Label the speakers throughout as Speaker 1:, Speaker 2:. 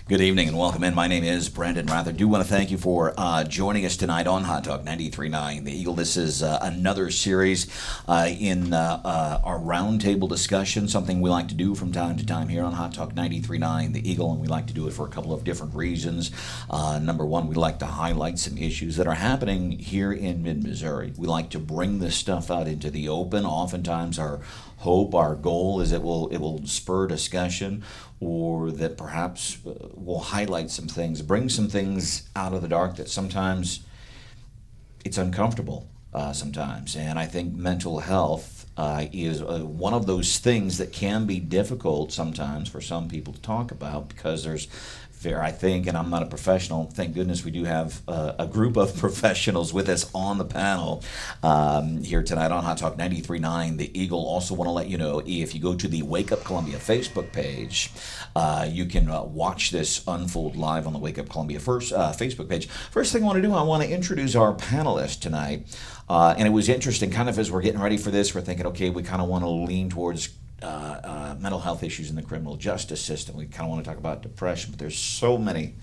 Speaker 1: Good evening and welcome in. My name is Branden Rathert. Do want to thank you for joining us tonight on Hot Talk 93.9 The Eagle. This is another series in our roundtable discussion, something we like to do from time to time here on Hot Talk 93.9 The Eagle, and we like to do it for a couple of different reasons. Number one, we like to highlight some issues that are happening here in mid-Missouri. We like to bring this stuff out into the open. Oftentimes our hope, our goal is it will spur discussion, or that perhaps will highlight some things, bring some things out of the dark that sometimes it's uncomfortable sometimes. And I think mental health is one of those things that can be difficult sometimes for some people to talk about, because there's I think, and I'm not a professional, thank goodness we do have a group of professionals with us on the panel here tonight on Hot Talk 93.9 The Eagle. Also want to let you know, if you go to the Wake Up Columbia Facebook page, you can watch this unfold live on the Wake Up Columbia Facebook page. First thing I want to do, I want to introduce our panelists tonight. And it was interesting, kind of as we're getting ready for this, we're thinking, okay, we kind of want to lean towards mental health issues in the criminal justice system. We kind of want to talk about depression, but there's so many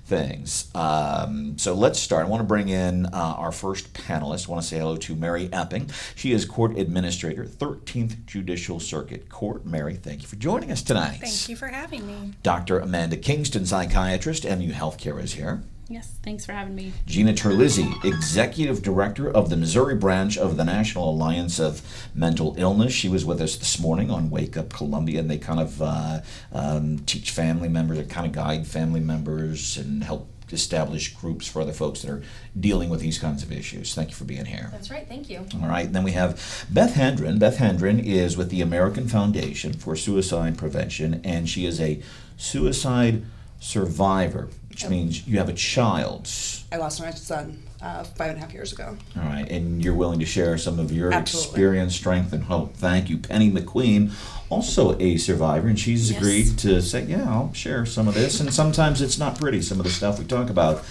Speaker 1: things. So let's start. I want to bring in our first panelist. I want to say hello to Mary Epping. She is Court Administrator, 13th Judicial Circuit Court. Mary, thank you for joining us tonight.
Speaker 2: Thank you for having me.
Speaker 1: Dr. Amanda Kingston, psychiatrist, MU Healthcare is here.
Speaker 3: Yes, thanks for having me.
Speaker 1: Gina Terlizzi, Executive Director of the Missouri branch of the National Alliance of Mental Illness. She was with us this morning on Wake Up Columbia, and they kind of teach family members, and kind of guide family members and help establish groups for other folks that are dealing with these kinds of issues. Thank you for being here.
Speaker 2: That's right, thank you.
Speaker 1: All right, and then we have Beth Hendren. Beth Hendren is with the American Foundation for Suicide Prevention, and she is a suicide survivor, which means you have a child.
Speaker 4: I lost my son 5.5 years ago.
Speaker 1: All right, and you're willing to share some of your
Speaker 4: Absolutely.
Speaker 1: experience, strength, and hope. Thank you. Penny McQueen, also a survivor, and she's agreed to say, yeah, I'll share some of this. And sometimes it's not pretty, some of the stuff we talk about,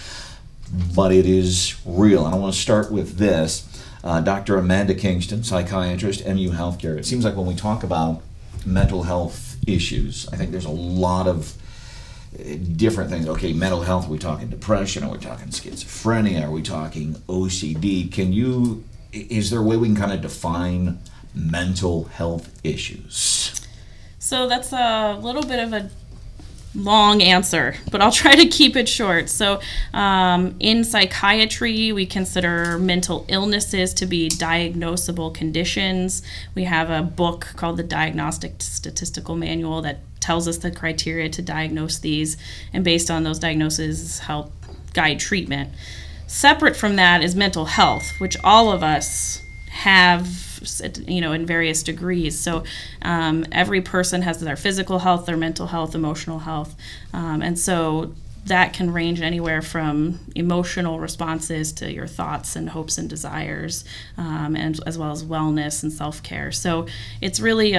Speaker 1: but it is real. And I want to start with this. Dr. Amanda Kingston, psychiatrist, MU Healthcare. It seems like when we talk about mental health issues, I think there's a lot of different things. Okay, mental health, are we talking depression? Are we talking schizophrenia? Are we talking OCD? Is there a way we can kind of define mental health issues?
Speaker 3: So that's a little bit of a long answer, but I'll try to keep it short. So in psychiatry, we consider mental illnesses to be diagnosable conditions. We have a book called the Diagnostic Statistical Manual that tells us the criteria to diagnose these, and based on those diagnoses help guide treatment. Separate from that is mental health, which all of us have, in various degrees. So every person has their physical health, their mental health, emotional health, and so that can range anywhere from emotional responses to your thoughts and hopes and desires, and as well as wellness and self-care. So it's really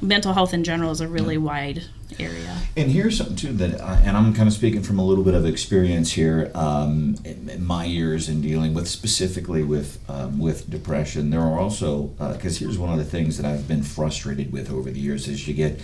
Speaker 3: mental health in general is a really wide area.
Speaker 1: And here's something too that, and I'm kind of speaking from a little bit of experience here, in my years in dealing with specifically with depression. There are also, because here's one of the things that I've been frustrated with over the years is you get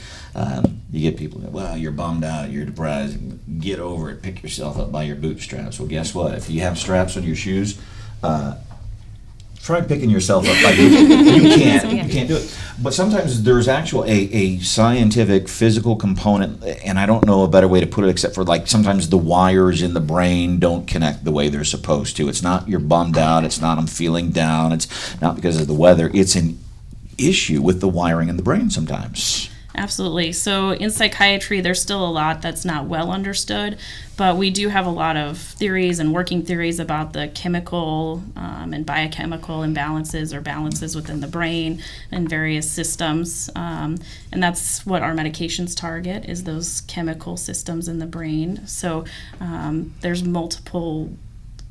Speaker 1: people that, well, you're bummed out, you're depressed, get over it, pick yourself up by your bootstraps. Well, guess what? If you have straps on your shoes, try picking yourself up by your you can't do it. But sometimes there's a scientific physical component, and I don't know a better way to put it except for like sometimes the wires in the brain don't connect the way they're supposed to. It's not you're bummed out, it's not I'm feeling down, it's not because of the weather, it's an issue with the wiring in the brain sometimes.
Speaker 3: Absolutely. So in psychiatry, there's still a lot that's not well understood, but we do have a lot of theories and working theories about the chemical and biochemical imbalances or balances within the brain and various systems. And that's what our medications target, is those chemical systems in the brain. So there's multiple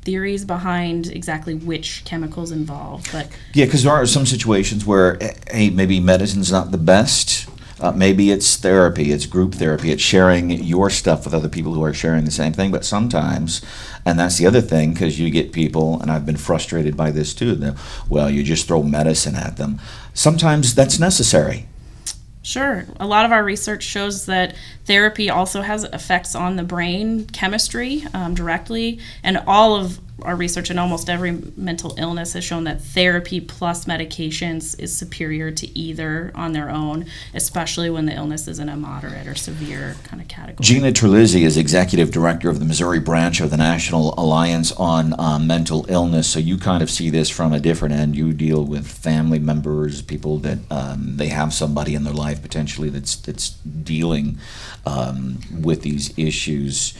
Speaker 3: theories behind exactly which chemicals involved. But
Speaker 1: yeah, because there are some situations where, hey, maybe medicine's not the best. Maybe it's therapy, it's group therapy, it's sharing your stuff with other people who are sharing the same thing. But sometimes, and that's the other thing, because you get people, and I've been frustrated by this too, well, you just throw medicine at them. Sometimes that's necessary.
Speaker 3: Sure. A lot of our research shows that therapy also has effects on the brain chemistry directly, and all of our research in almost every mental illness has shown that therapy plus medications is superior to either on their own, especially when the illness is in a moderate or severe kind of category.
Speaker 1: Gina Terlizzi is Executive Director of the Missouri branch of the National Alliance on Mental Illness. So you kind of see this from a different end. You deal with family members, people that they have somebody in their life potentially that's dealing with these issues.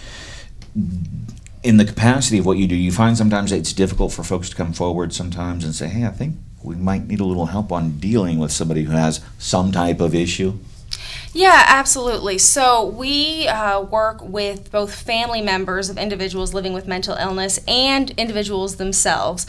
Speaker 1: In the capacity of what you do, you find sometimes it's difficult for folks to come forward sometimes and say, hey, I think we might need a little help on dealing with somebody who has some type of issue?
Speaker 2: Yeah, absolutely. So we work with both family members of individuals living with mental illness and individuals themselves.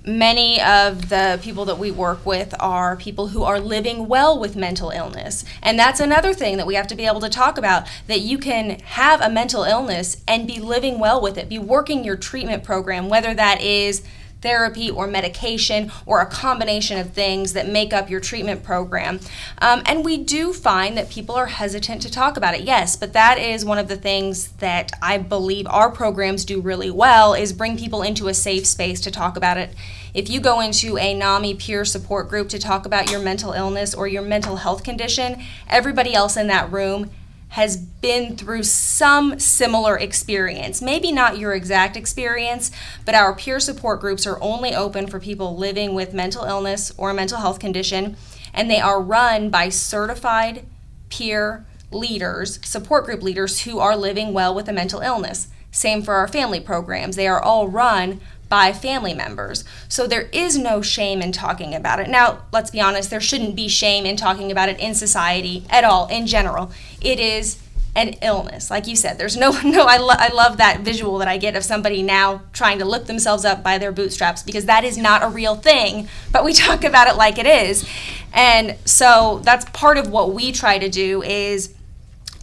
Speaker 2: Many of the people that we work with are people who are living well with mental illness. And that's another thing that we have to be able to talk about, that you can have a mental illness and be living well with it, be working your treatment program, whether that is therapy or medication or a combination of things that make up your treatment program. And we do find that people are hesitant to talk about it, yes, but that is one of the things that I believe our programs do really well, is bring people into a safe space to talk about it. If you go into a NAMI peer support group to talk about your mental illness or your mental health condition, everybody else in that room has been through some similar experience. Maybe not your exact experience, but our peer support groups are only open for people living with mental illness or a mental health condition, and they are run by certified peer leaders, support group leaders who are living well with a mental illness. Same for our family programs. They are all run by family members. So there is no shame in talking about it. Now, let's be honest, there shouldn't be shame in talking about it in society at all, in general. It is an illness. Like you said, there's I love that visual that I get of somebody now trying to lift themselves up by their bootstraps, because that is not a real thing, but we talk about it like it is. And so that's part of what we try to do, is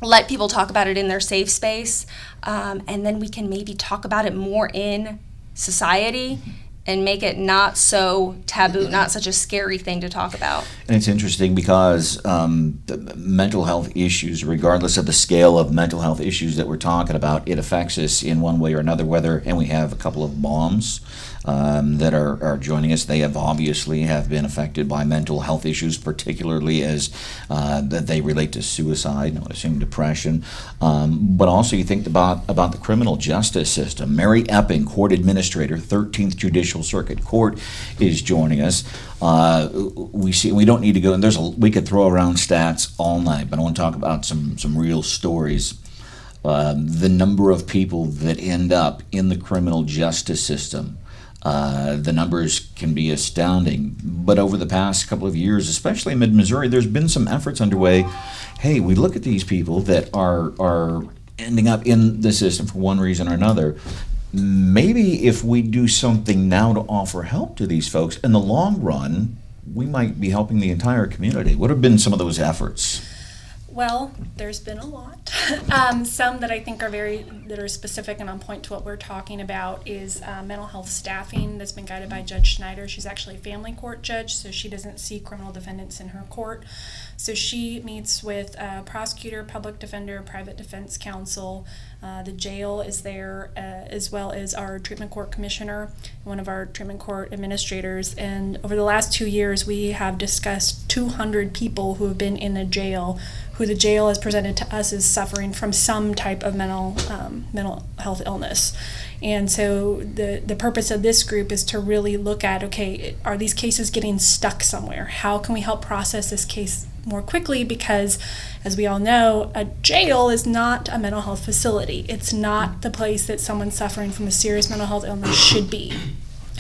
Speaker 2: let people talk about it in their safe space, and then we can maybe talk about it more in society and make it not so taboo, not such a scary thing to talk about.
Speaker 1: And it's interesting because the mental health issues, regardless of the scale of mental health issues that we're talking about, it affects us in one way or another, and we have a couple of moms that are joining us. They have obviously been affected by mental health issues, particularly as that they relate to suicide, I would assume depression. But also you think about the criminal justice system. Mary Epping, Court Administrator, 13th Judicial Circuit Court, is joining us. We don't need to go, and we could throw around stats all night, but I want to talk about some real stories. The number of people that end up in the criminal justice system, the numbers can be astounding. But over the past couple of years, especially in mid-Missouri, there's been some efforts underway. Hey, we look at these people that are ending up in the system for one reason or another. Maybe if we do something now to offer help to these folks, in the long run, we might be helping the entire community. What have been some of those efforts?
Speaker 5: Well, there's been a lot. Some that I think are specific and on point to what we're talking about is mental health staffing that's been guided by Judge Schneider. She's actually a family court judge, so she doesn't see criminal defendants in her court. So she meets with a prosecutor, public defender, private defense counsel. The jail is there, as well as our treatment court commissioner, one of our treatment court administrators. And over the last 2 years, we have discussed 200 people who have been in the jail, who the jail has presented to us as suffering from some type of mental health illness. And so the purpose of this group is to really look at, okay, are these cases getting stuck somewhere? How can we help process this case more quickly? Because, as we all know, a jail is not a mental health facility. It's not the place that someone suffering from a serious mental health illness should be.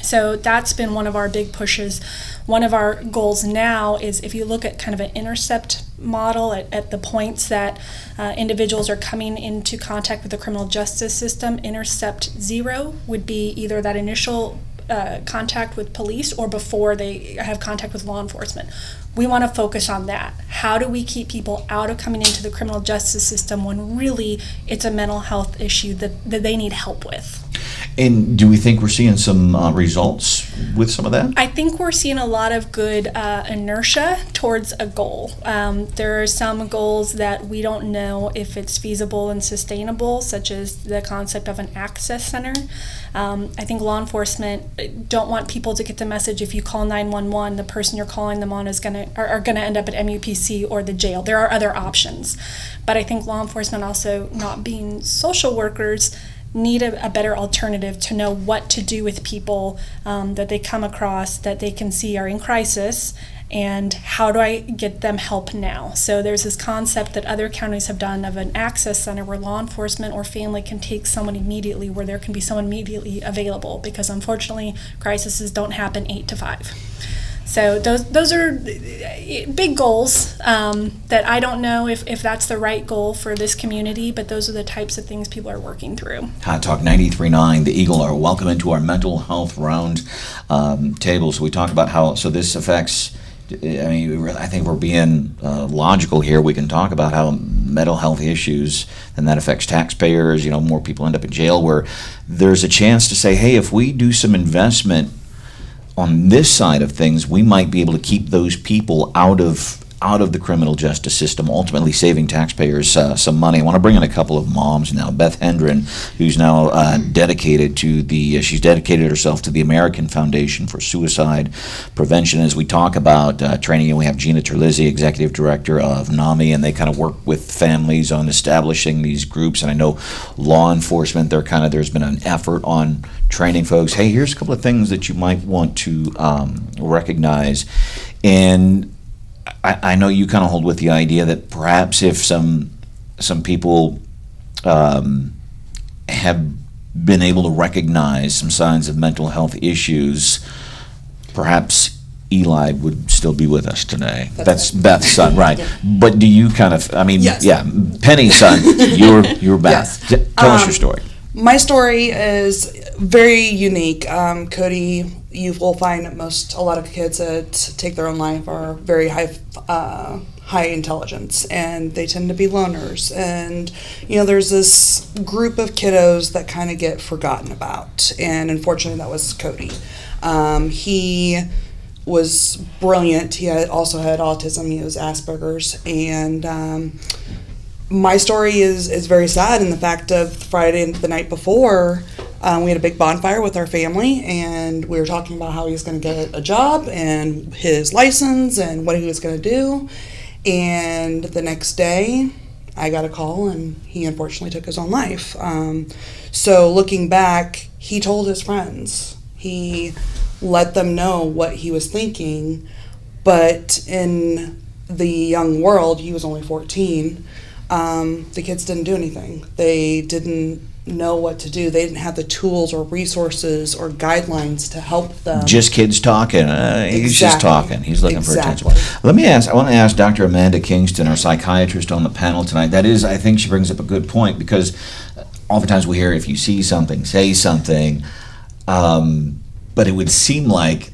Speaker 5: So that's been one of our big pushes. One of our goals now is, if you look at kind of an intercept model at the points that individuals are coming into contact with the criminal justice system, intercept 0 would be either that initial contact with police or before they have contact with law enforcement. We want to focus on that. How do we keep people out of coming into the criminal justice system when really it's a mental health issue that they need help with?
Speaker 1: And do we think we're seeing some results with some of that?
Speaker 5: I think we're seeing a lot of good inertia towards a goal. There are some goals that we don't know if it's feasible and sustainable, such as the concept of an access center. I think law enforcement don't want people to get the message if you call 911, the person you're calling them on is are gonna end up at MUPC or the jail. There are other options, but I think law enforcement, also not being social workers, need a better alternative to know what to do with people that they come across that they can see are in crisis, and how do I get them help now. So there's this concept that other counties have done of an access center where law enforcement or family can take someone immediately, where there can be someone immediately available, because unfortunately crises don't happen 8 to 5. So those are big goals that I don't know if that's the right goal for this community, but those are the types of things people are working through.
Speaker 1: Hot Talk 93.9, the Eagle are welcome into our mental health round table. So we talk about how this affects. I think we're being logical here. We can talk about how mental health issues, and that affects taxpayers. More people end up in jail, where there's a chance to say, hey, if we do some investment on this side of things, we might be able to keep those people out of the criminal justice system, ultimately saving taxpayers some money. I want to bring in a couple of moms now. Beth Hendren, who's now dedicated to she's dedicated herself to the American Foundation for Suicide Prevention. As we talk about training, and we have Gina Terlizzi, Executive Director of NAMI, and they kind of work with families on establishing these groups. And I know law enforcement, there's been an effort on training folks. Hey, here's a couple of things that you might want to recognize. And I know you kind of hold with the idea that perhaps if some people have been able to recognize some signs of mental health issues, perhaps Eli would still be with us today. That's
Speaker 4: right.
Speaker 1: Beth's son, right?
Speaker 4: Yeah.
Speaker 1: But do you
Speaker 4: Yes.
Speaker 1: yeah, Penny's son, you're Beth.
Speaker 4: Yes.
Speaker 1: Tell us your story.
Speaker 4: My story is very unique. Cody, you will find that a lot of kids that take their own life are very high intelligence, and they tend to be loners. And there's this group of kiddos that kind of get forgotten about, and unfortunately, that was Cody. He was brilliant. He also had autism. He was Asperger's, and my story is very sad in the fact of Friday, the night before, we had a big bonfire with our family, and we were talking about how he was going to get a job and his license and what he was going to do. And the next day, I got a call, and he unfortunately took his own life. So looking back, he told his friends. He let them know what he was thinking, but in the young world, he was only 14. The kids didn't do anything. They didn't know what to do. They didn't have the tools or resources or guidelines to help them.
Speaker 1: Just kids talking. He's just talking. He's looking for attention. I want to ask Dr. Amanda Kingston, our psychiatrist on the panel tonight. That is, I think she brings up a good point, because oftentimes we hear if you see something, say something. But it would seem like,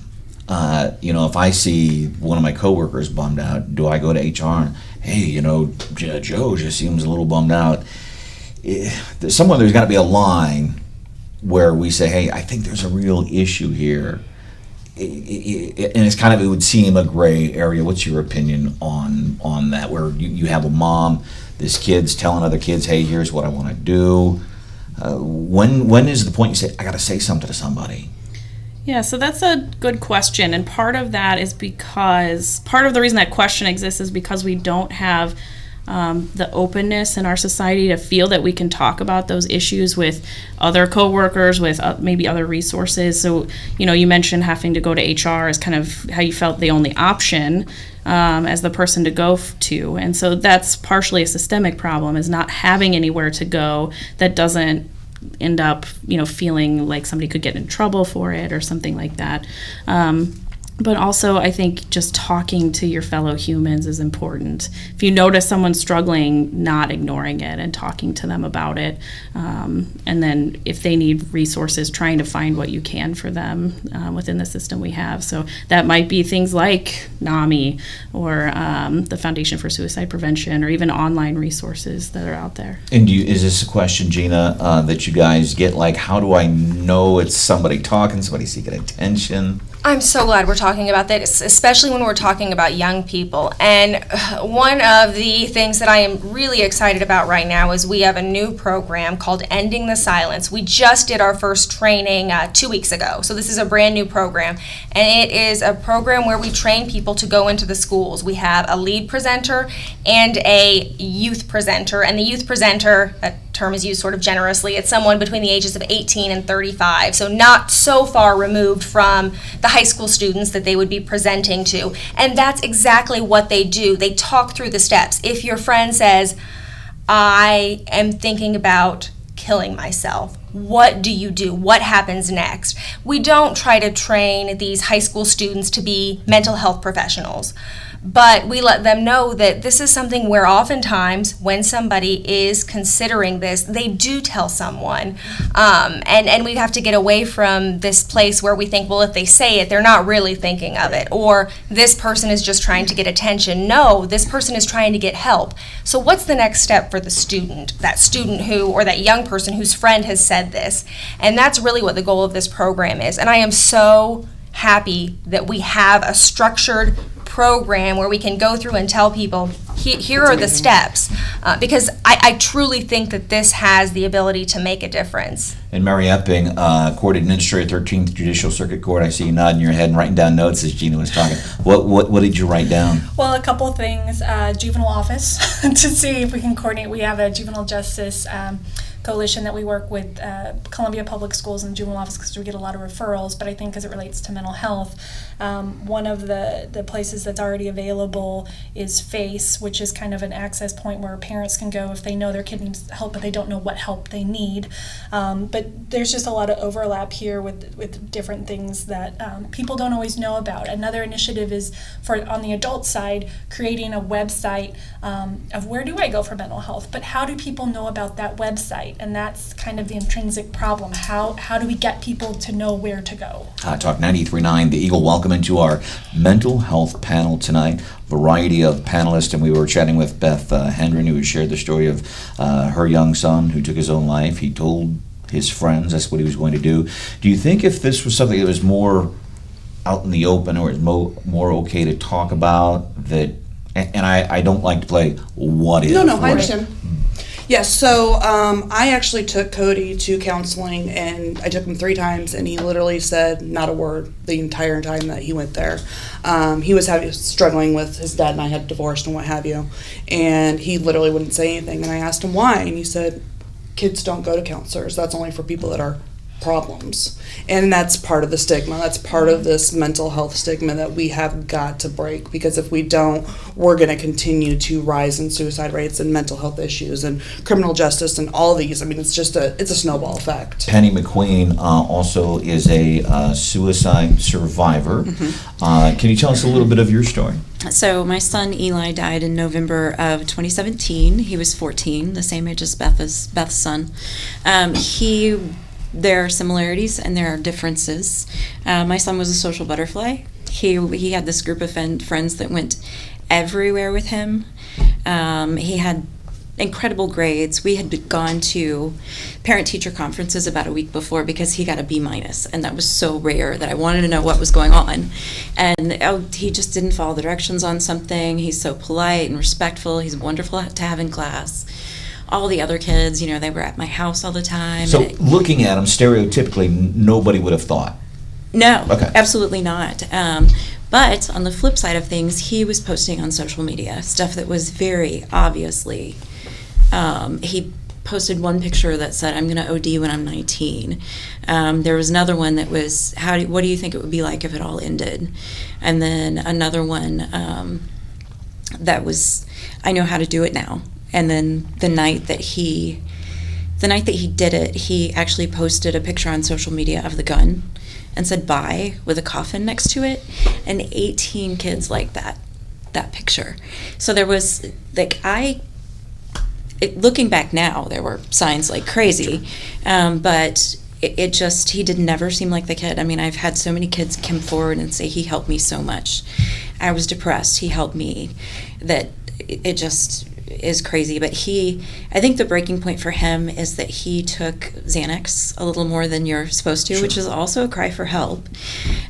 Speaker 1: if I see one of my coworkers bummed out, do I go to HR and, hey, Joe just seems a little bummed out? There's got to be a line where we say, hey, I think there's a real issue here. And it would seem a gray area. What's your opinion on that, where you have a mom, this kid's telling other kids, hey, here's what I want to do. When is the point you say, I got to say something to somebody?
Speaker 3: Yeah, so that's a good question, and part of that is because part of the reason that question exists is because we don't have the openness in our society to feel that we can talk about those issues with other coworkers, with maybe other resources. So, you mentioned having to go to HR as kind of how you felt the only option as the person to go to, and so that's partially a systemic problem, is not having anywhere to go that doesn't end up, feeling like somebody could get in trouble for it or something like that. But also, I think just talking to your fellow humans is important. If you notice someone struggling, not ignoring it and talking to them about it. And then if they need resources, trying to find what you can for them within the system we have. So that might be things like NAMI or the Foundation for Suicide Prevention, or even online resources that are out there.
Speaker 1: And is this a question, Gina, that you guys get? Like, how do I know it's somebody talking, somebody seeking attention?
Speaker 2: I'm so glad we're talking about this, especially when we're talking about young people. And one of the things that I am really excited about right now is we have a new program called Ending the Silence. We just did our first training 2 weeks ago. So this is a brand new program. And it is a program where we train people to go into the schools. We have a lead presenter and a youth presenter. And the youth presenter, that term is used sort of generously, it's someone between the ages of 18 and 35. So not so far removed from the high school students that they would be presenting to. And that's exactly what they do. They talk through the steps. If your friend says, I am thinking about killing myself, what do you do? What happens next? We don't try to train these high school students to be mental health professionals, but we let them know that this is something where oftentimes when somebody is considering this, they do tell someone. And we have to get away from this place where we think, well, if they say it, they're not really thinking of it. Or this person is just trying to get attention. No, this person is trying to get help. So what's the next step for the student, that student who, or that young person whose friend has said this? And that's really what the goal of this program is. And I am so happy that we have a structured program where we can go through and tell people, here are the steps, because I truly think that this has the ability to make a difference.
Speaker 1: And Mary Epping, Court Administrator, 13th Judicial Circuit Court, I see you nodding your head and writing down notes as Gina was talking. What did you write down?
Speaker 5: Well, a couple of things. Juvenile office, to see if we can coordinate. We have a juvenile justice coalition that we work with Columbia Public Schools and juvenile office, because we get a lot of referrals, but I think as it relates to mental health, one of the places that's already available is FACE, which is kind of an access point where parents can go if they know their kid needs help but they don't know what help they need. But there's just a lot of overlap here with different things that people don't always know about. Another initiative is on the adult side, creating a website of where do I go for mental health, but how do people know about that website? And that's kind of the intrinsic problem. How do we get people to know where to go?
Speaker 1: Hot Talk 93.9, The Eagle. Welcome into our mental health panel tonight. Variety of panelists, and we were chatting with Beth Hendren, who shared the story of her young son who took his own life. He told his friends that's what he was going to do. Do you think if this was something that was more out in the open, or is more okay to talk about, that, and I don't like to play what if.
Speaker 4: No, I understand. Yes, so I actually took Cody to counseling, and I took him 3 times, and he literally said not a word the entire time that he went there. He was struggling with his dad and I had divorced and what have you, and he literally wouldn't say anything. And I asked him why, and he said, kids don't go to counselors. That's only for people that are problems. And that's part of the stigma. That's part of this mental health stigma that we have got to break, because if we don't, we're going to continue to rise in suicide rates and mental health issues and criminal justice and all these. I mean, it's a snowball effect.
Speaker 1: Penny McQueen also is a suicide survivor. Mm-hmm. Can you tell us a little bit of your story?
Speaker 6: So my son Eli died in November of 2017. He was 14, the same age as Beth's son. There are similarities and there are differences. My son was a social butterfly. He had this group of friends that went everywhere with him. He had incredible grades. We had gone to parent-teacher conferences about a week before because he got a B-, and that was so rare that I wanted to know what was going on. And he just didn't follow the directions on something. He's so polite and respectful. He's wonderful to have in class. All the other kids, they were at my house all the time.
Speaker 1: So looking at him, stereotypically, nobody would have thought.
Speaker 6: No,
Speaker 1: okay.
Speaker 6: Absolutely not. But on the flip side of things, he was posting on social media stuff that was very obviously, he posted one picture that said, I'm going to OD when I'm 19. There was another one that was, what do you think it would be like if it all ended? And then another one that was, I know how to do it now. And then the night that he did it, he actually posted a picture on social media of the gun and said bye with a coffin next to it, and 18 kids liked that picture. So there was looking back now, there were signs like crazy, but he did never seem like the kid. I mean, I've had so many kids come forward and say he helped me so much. I was depressed. He helped me. That it just is crazy. But I think the breaking point for him is that he took Xanax a little more than you're supposed to,
Speaker 1: Sure.
Speaker 6: which is also a cry for help.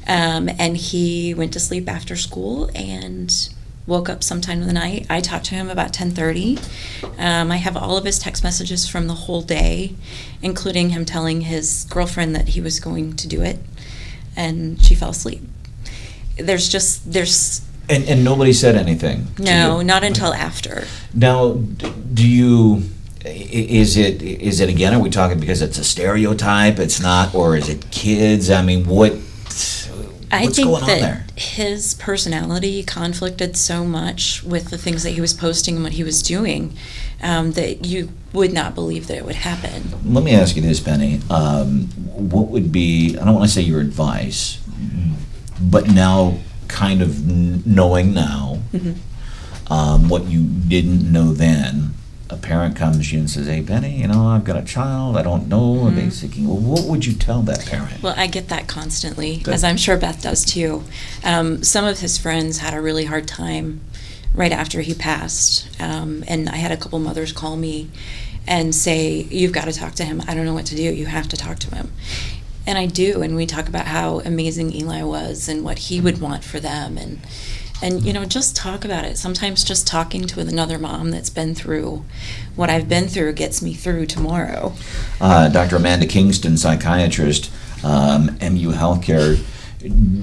Speaker 6: And he went to sleep after school and woke up sometime in the night. I talked to him about 10:30. I have all of his text messages from the whole day, including him telling his girlfriend that he was going to do it, and she fell asleep. There's
Speaker 1: And nobody said anything to
Speaker 6: no,
Speaker 1: you?
Speaker 6: not until after.
Speaker 1: Now, do you, is it again, are we talking because it's a stereotype, it's not, or is it kids? I mean, what's
Speaker 6: think
Speaker 1: going on
Speaker 6: that
Speaker 1: there?
Speaker 6: his personality conflicted so much with the things that he was posting and what he was doing, that you would not believe that it would happen.
Speaker 1: Let me ask you this, Penny. What would be, I don't want to say your advice, but now, kind of knowing now, what you didn't know then, a parent comes to you and says, hey, Penny, I've got a child, I don't know, are they seeking, well, what would you tell that parent?
Speaker 6: Well, I get that constantly,
Speaker 1: Good.
Speaker 6: as I'm sure Beth does too. Some of his friends had a really hard time right after he passed, and I had a couple mothers call me and say, you've got to talk to him. I don't know what to do. You have to talk to him. And I do, and we talk about how amazing Eli was and what he would want for them, and just talk about it. Sometimes just talking to another mom that's been through what I've been through gets me through tomorrow.
Speaker 1: Dr. Amanda Kingston, psychiatrist, MU Healthcare.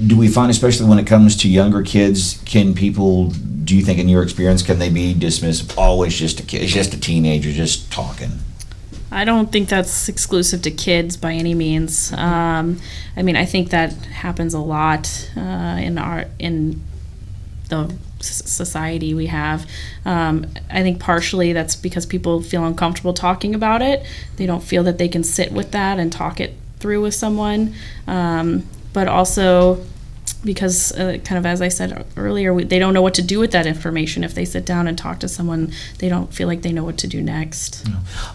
Speaker 1: Do we find, especially when it comes to younger kids, can people, do you think in your experience, can they be dismissive? Oh, it's just a kid, it's just a teenager, just talking.
Speaker 3: I don't think that's exclusive to kids by any means. I think that happens a lot in the society we have. I think partially that's because people feel uncomfortable talking about it. They don't feel that they can sit with that and talk it through with someone. But also because, kind of as I said earlier, they don't know what to do with that information. If they sit down and talk to someone, they don't feel like they know what to do next.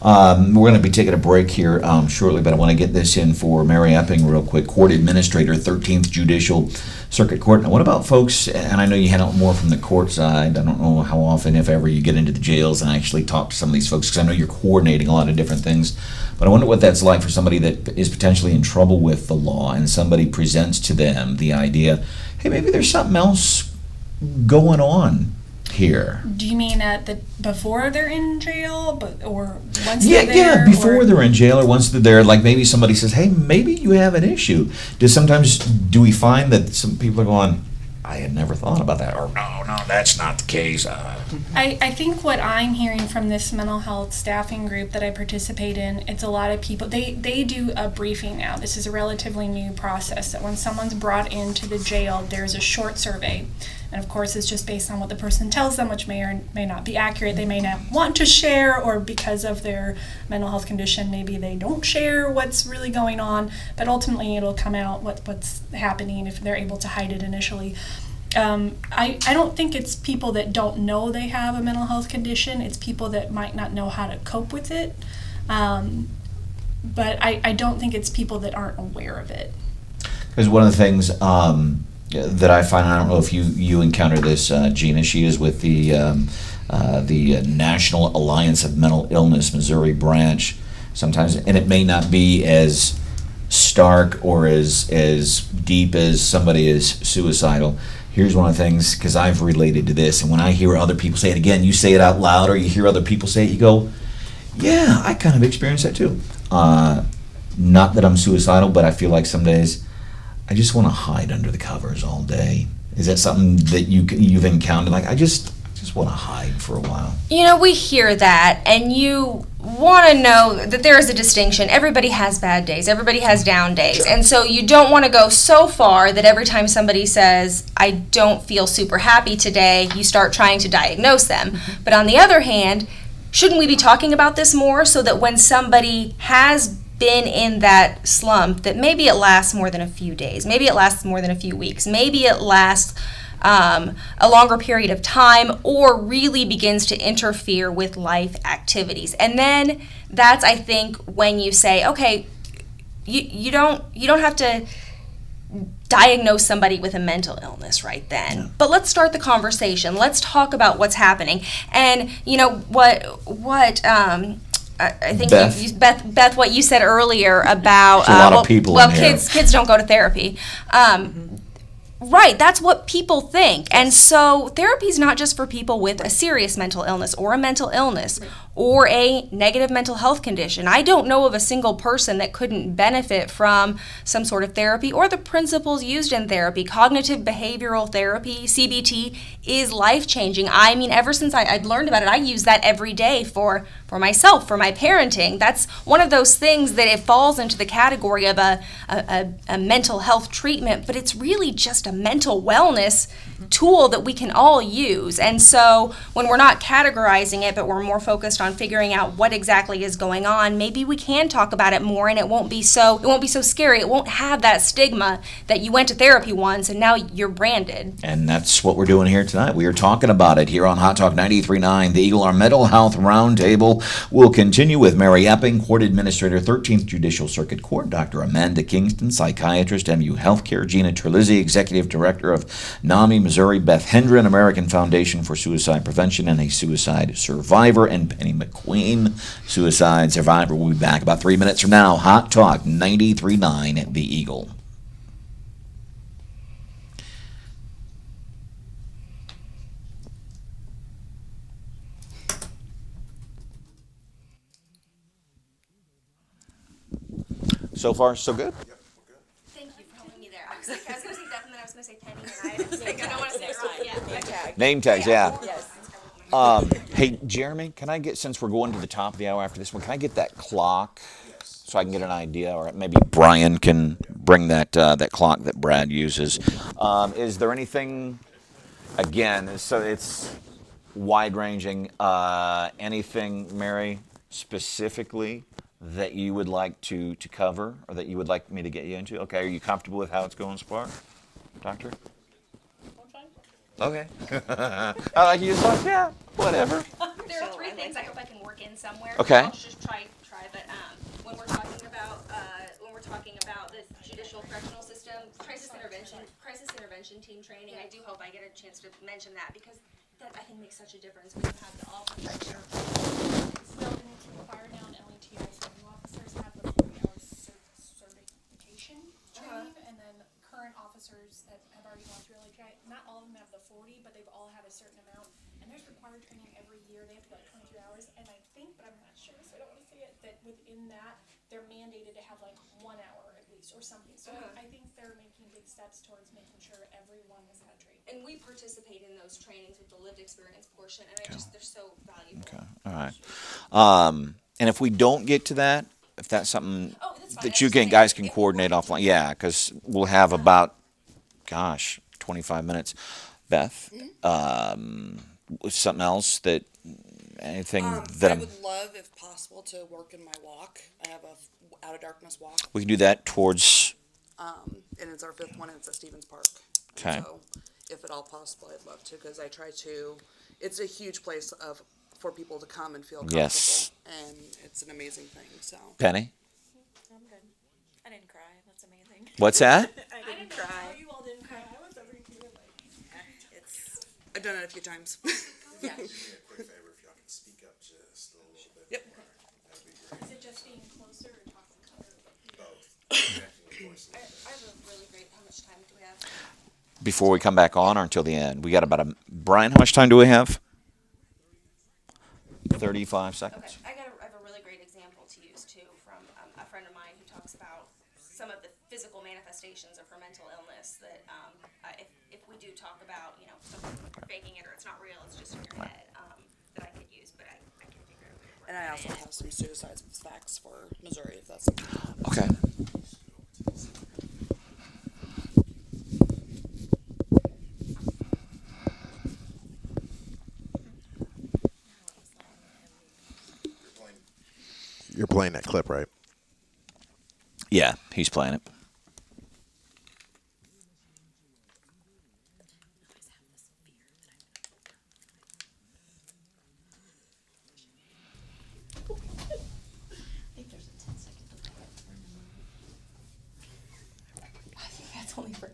Speaker 1: We're going to be taking a break here shortly, but I want to get this in for Mary Epping real quick, Court Administrator, 13th Judicial Circuit Court. Now, what about folks, and I know you handle more from the court side, I don't know how often, if ever, you get into the jails and actually talk to some of these folks, because I know you're coordinating a lot of different things, but I wonder what that's like for somebody that is potentially in trouble with the law and somebody presents to them the idea, hey, maybe there's something else going on here.
Speaker 5: Do you mean before they're in jail, or once they're there?
Speaker 1: Yeah, before
Speaker 5: or?
Speaker 1: they're in jail or once they're there, like maybe somebody says, hey, maybe you have an issue. Do we find that some people are going, I had never thought about that, or no, that's not the case.
Speaker 5: I think what I'm hearing from this mental health staffing group that I participate in, it's a lot of people, they do a briefing now. This is a relatively new process, that when someone's brought into the jail, there's a short survey. And of course, it's just based on what the person tells them, which may or may not be accurate. They may not want to share, or because of their mental health condition, maybe they don't share what's really going on. But ultimately, it'll come out what's happening if they're able to hide it initially. I don't think it's people that don't know they have a mental health condition. It's people that might not know how to cope with it. But I don't think it's people that aren't aware of it.
Speaker 1: Because one of the things that I find, I don't know if you encounter this, Gina, she is with the National Alliance of Mental Illness Missouri branch sometimes, and it may not be as stark or as deep as somebody is suicidal. Here's one of the things, because I've related to this, and when I hear other people say it again, you say it out loud, or you hear other people say it, you go, yeah, I kind of experienced that too. Not that I'm suicidal, but I feel like some days I just want to hide under the covers all day. Is that something that you've encountered? Like, I just want to hide for a while.
Speaker 2: We hear that, and you want to know that there is a distinction. Everybody has bad days. Everybody has down days. And so you don't want to go so far that every time somebody says, I don't feel super happy today, you start trying to diagnose them. Mm-hmm. But on the other hand, shouldn't we be talking about this more so that when somebody has been in that slump, that maybe it lasts more than a few days, maybe it lasts more than a few weeks, maybe it lasts a longer period of time, or really begins to interfere with life activities. And then that's, I think, when you say, okay, you don't have to diagnose somebody with a mental illness right then. But let's start the conversation. Let's talk about what's happening. And you know what I think Beth, what you said earlier about
Speaker 1: There's a lot of people in here.
Speaker 2: kids don't go to therapy. Right, that's what people think. And so therapy is not just for people with a serious mental illness or a mental illness or a negative mental health condition. I don't know of a single person that couldn't benefit from some sort of therapy or the principles used in therapy. Cognitive behavioral therapy, CBT, is life-changing. I mean, ever since I'd learned about it, I use that every day for myself, for my parenting. That's one of those things that it falls into the category of a mental health treatment, but it's really just a mental wellness tool that we can all use. And so when we're not categorizing it, but we're more focused on figuring out what exactly is going on, maybe we can talk about it more, and it won't be so scary. It won't have that stigma that you went to therapy once and now you're branded.
Speaker 1: And that's what we're doing here tonight. We are talking about it here on Hot Talk 93.9. The Eagle, our mental health roundtable will continue with Mary Epping, Court Administrator, 13th Judicial Circuit Court, Dr. Amanda Kingston, psychiatrist, MU Healthcare, Gina Terlizzi, Executive Director of NAMI Missouri, Beth Hendren, American Foundation for Suicide Prevention and a suicide survivor, and Penny McQueen, suicide survivor. We'll be back about 3 minutes from now. Hot Talk 93.9, The Eagle. So far, so good?
Speaker 2: Thank you for helping me there. I was going to say Beth, and then I was going to say Penny, and I don't want to say it wrong. Yeah.
Speaker 1: Name tags, yeah. Hey, Jeremy, can I get, since we're going to the top of the hour after this one, can I get that clock so I can get an idea? Or maybe Brian can bring that clock that Brad uses. Is there anything, again, so it's wide-ranging, anything, Mary, specifically that you would like to cover or that you would like me to get you into? Okay, are you comfortable with how it's going so far, Doctor? Okay. I like you just like, yeah, whatever.
Speaker 2: There are three things I hope I can work in somewhere.
Speaker 1: Okay.
Speaker 2: I'll just try, but when we're talking about the judicial correctional system, crisis intervention team training, I do hope I get a chance to mention that because that I think makes such a difference when you have the officers.
Speaker 5: So we need to require now an LETI, so new officers have the 40 hours certification training, and then current officers that have already gone through LETI, not all of them have the 40, but they've all had a certain amount, and there's required training every year. They have to go like 23 hours, and I think, but I'm not sure, so I don't want to say it, that within that, they're mandated to have like 1 hour at least, or something. So I think they're making big steps towards making sure everyone has had training.
Speaker 2: And we participate in those trainings with the lived experience portion, and they're so valuable.
Speaker 1: Okay, all right. And if we don't get to that, if that's something
Speaker 2: That's fine.
Speaker 1: that you guys can coordinate offline, yeah, because we'll have about, 25 minutes. Beth, something else that, anything that
Speaker 4: I would love, if possible, to work in my walk. I have a Out of Darkness walk,
Speaker 1: we can do that towards,
Speaker 4: and it's our 5th one, and it's at Stevens Park.
Speaker 1: Okay.
Speaker 4: So, if at all possible, I'd love to, because I try to. It's a huge place for people to come and feel comfortable,
Speaker 1: Yes.
Speaker 4: and it's an amazing thing. So.
Speaker 1: Penny?
Speaker 6: I'm good. I didn't cry. That's amazing.
Speaker 1: What's that?
Speaker 6: I didn't cry.
Speaker 5: You all didn't cry. I was over here like.
Speaker 6: It's
Speaker 4: I've done it a few times.
Speaker 6: yeah.
Speaker 7: Do me a quick favor, if y'all can speak up just a little bit.
Speaker 4: Yep.
Speaker 7: That'd be great.
Speaker 5: Is it just being closer or talking louder?
Speaker 7: Both. Connecting the voices.
Speaker 2: I have a really great. How much time do we have?
Speaker 1: Before we come back on or until the end? We got about Brian, how much time do we have? 35 seconds.
Speaker 2: Okay, I have a really great example to use too from a friend of mine who talks about some of the physical manifestations of her mental illness. That if we do talk about something faking it or it's not real, it's just in your head. That I could use, but I can figure out.
Speaker 4: And I also have some suicide facts for Missouri, if that's something.
Speaker 1: Okay.
Speaker 7: You're playing that clip, right?
Speaker 1: Yeah, he's playing it.
Speaker 2: That's only for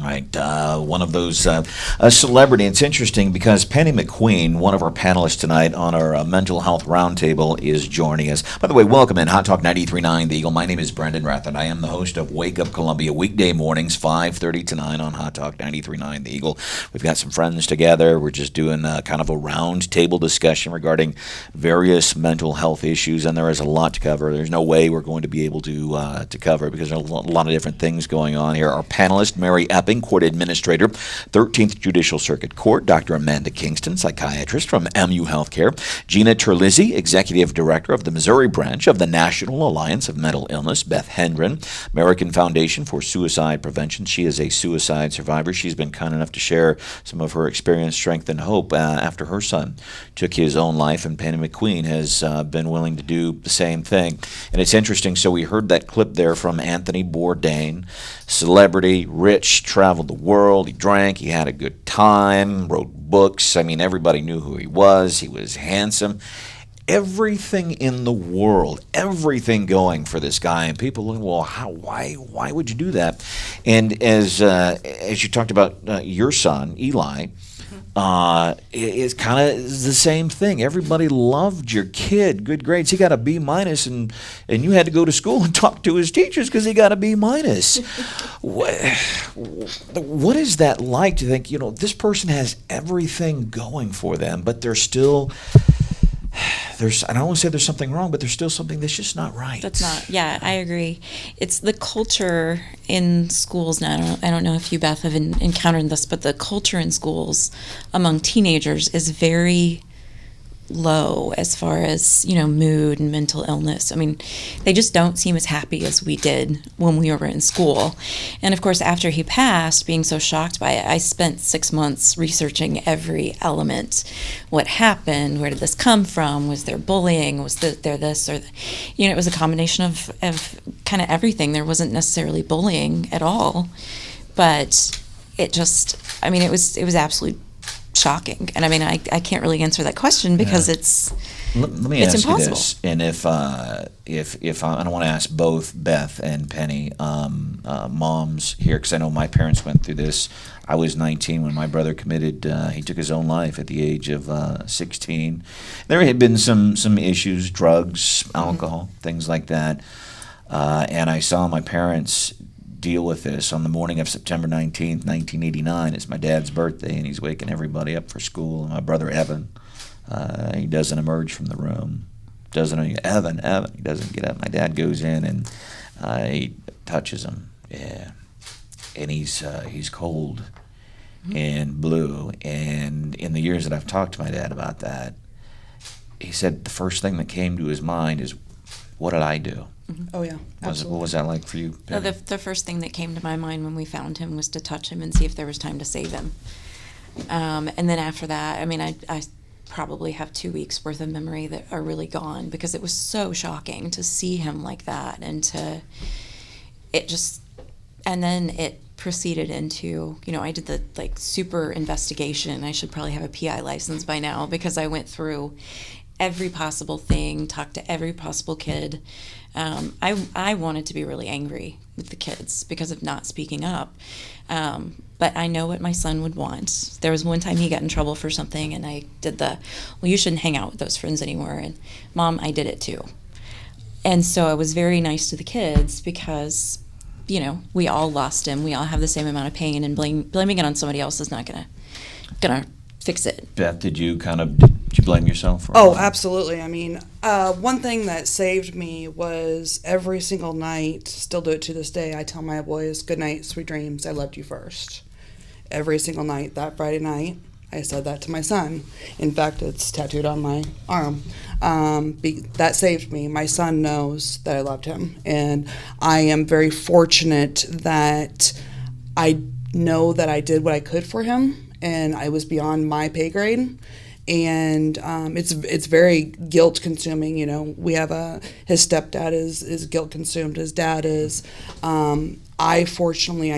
Speaker 1: Right, one of those a celebrity. It's interesting because Penny McQueen, one of our panelists tonight on our mental health roundtable, is joining us. By the way, welcome in Hot Talk 93.9 The Eagle. My name is Branden Rathert. I am the host of Wake Up Columbia weekday mornings, 5:30 to 9 on Hot Talk 93.9 The Eagle. We've got some friends together. We're just doing kind of a roundtable discussion regarding various mental health issues, and there is a lot to cover. There's no way we're going to be able to cover it because there's a lot of different things going on here. Our panelist, Mary Epping, Court Administrator, 13th Judicial Circuit Court, Dr. Amanda Kingston, psychiatrist from MU Healthcare, Gina Terlizzi, Executive Director of the Missouri branch of the National Alliance of Mental Illness, Beth Hendren, American Foundation for Suicide Prevention. She is a suicide survivor. She's been kind enough to share some of her experience, strength, and hope after her son took his own life, and Penny McQueen has been willing to do the same thing. And it's interesting, so we heard that clip there from Anthony Bourdain, celebrity, rich, traveled the world, he drank, he had a good time, wrote books. I mean, everybody knew who he was handsome. Everything in the world, everything going for this guy, and people look, well, why would you do that? And as you talked about your son, Eli, it's kind of the same thing. Everybody loved your kid, good grades. He got a B minus, and you had to go to school and talk to his teachers because he got a B minus. What is that like to think, this person has everything going for them, but they're still... I don't want to say there's something wrong, but there's still something that's just not right.
Speaker 6: That's not, yeah, I agree. It's the culture in schools now. I don't know if you, Beth, have encountered this, but the culture in schools among teenagers is very low as far as, mood and mental illness. I mean, they just don't seem as happy as we did when we were in school. And of course, after he passed, being so shocked by it, I spent 6 months researching every element. What happened? Where did this come from? Was there bullying? Was there this or it was a combination of kind of everything. There wasn't necessarily bullying at all, but it was absolutely shocking. And I mean, I can't really answer that question because it's
Speaker 1: Let me ask
Speaker 6: impossible.
Speaker 1: you this, and if I don't want to ask both Beth and Penny, moms here, because I know my parents went through this. I was 19 when my brother committed. He took his own life at the age of 16. There had been some issues, drugs, alcohol, things like that, and I saw my parents deal with this on the morning of September 19th, 1989. It's my dad's birthday, and he's waking everybody up for school. And my brother Evan, he doesn't emerge from the room. Evan, he doesn't get up. My dad goes in and he touches him, and he's cold and blue. And in the years that I've talked to my dad about that, he said the first thing that came to his mind is, what did I do?
Speaker 4: Oh, yeah.
Speaker 1: What was that like for you, Penny?
Speaker 6: the first thing that came to my mind when we found him was to touch him and see if there was time to save him. And then after that, I mean, I probably have 2 weeks worth of memory that are really gone because it was so shocking to see him like that, and then it proceeded into, I did the super investigation. I should probably have a PI license by now because I went through every possible thing, talked to every possible kid. I wanted to be really angry with the kids because of not speaking up. But I know what my son would want. There was one time he got in trouble for something, and I did you shouldn't hang out with those friends anymore. And Mom, I did it too. And so I was very nice to the kids because, we all lost him. We all have the same amount of pain, and blaming it on somebody else is not gonna fix it.
Speaker 1: Beth, did you blame yourself?
Speaker 4: Oh, absolutely. I mean, one thing that saved me was every single night, still do it to this day, I tell my boys, good night, sweet dreams, I loved you first. Every single night, that Friday night, I said that to my son. In fact, it's tattooed on my arm. That saved me. My son knows that I loved him. And I am very fortunate that I know that I did what I could for him, and I was beyond my pay grade. And it's very guilt consuming. We have his stepdad is guilt consumed. His dad is. I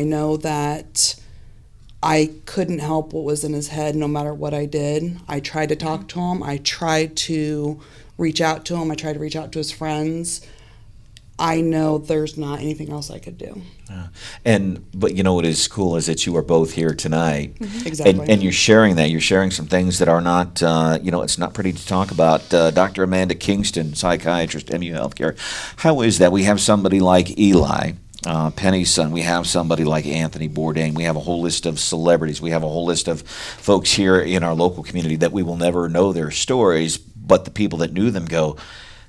Speaker 4: know that I couldn't help what was in his head no matter what I did. I tried to talk to him. I tried to reach out to him. I tried to reach out to his friends. I know there's not anything else I could do.
Speaker 1: But you know what is cool is that you are both here tonight.
Speaker 4: Exactly.
Speaker 1: And you're sharing that. You're sharing some things that are not, it's not pretty to talk about. Dr. Amanda Kingston, psychiatrist, MU Healthcare. How is that? We have somebody like Eli, Penny's son. We have somebody like Anthony Bourdain. We have a whole list of celebrities. We have a whole list of folks here in our local community that we will never know their stories, but the people that knew them go,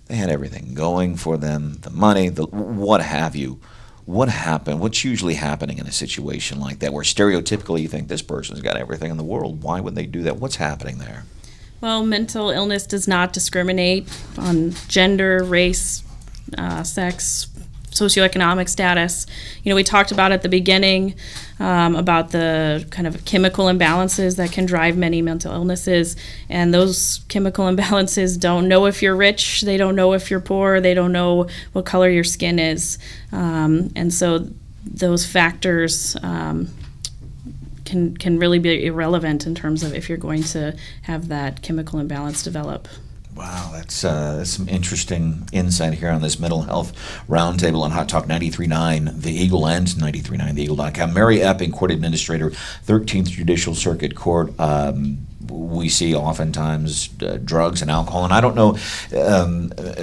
Speaker 1: they had everything going for them, the money, the what have you. What happened? What's usually happening in a situation like that where stereotypically you think this person's got everything in the world? Why would they do that? What's happening there?
Speaker 3: Well, mental illness does not discriminate on gender, race, sex, socioeconomic status. We talked about at the beginning about the kind of chemical imbalances that can drive many mental illnesses, and those chemical imbalances don't know if you're rich, they don't know if you're poor, they don't know what color your skin is, and so those factors can really be irrelevant in terms of if you're going to have that chemical imbalance develop.
Speaker 1: Wow, that's some interesting insight here on this mental health roundtable on Hot Talk 93.9 The Eagle and 93.9theeagle.com. Mary Epping, Court Administrator, 13th Judicial Circuit Court. We see oftentimes drugs and alcohol, and I don't know,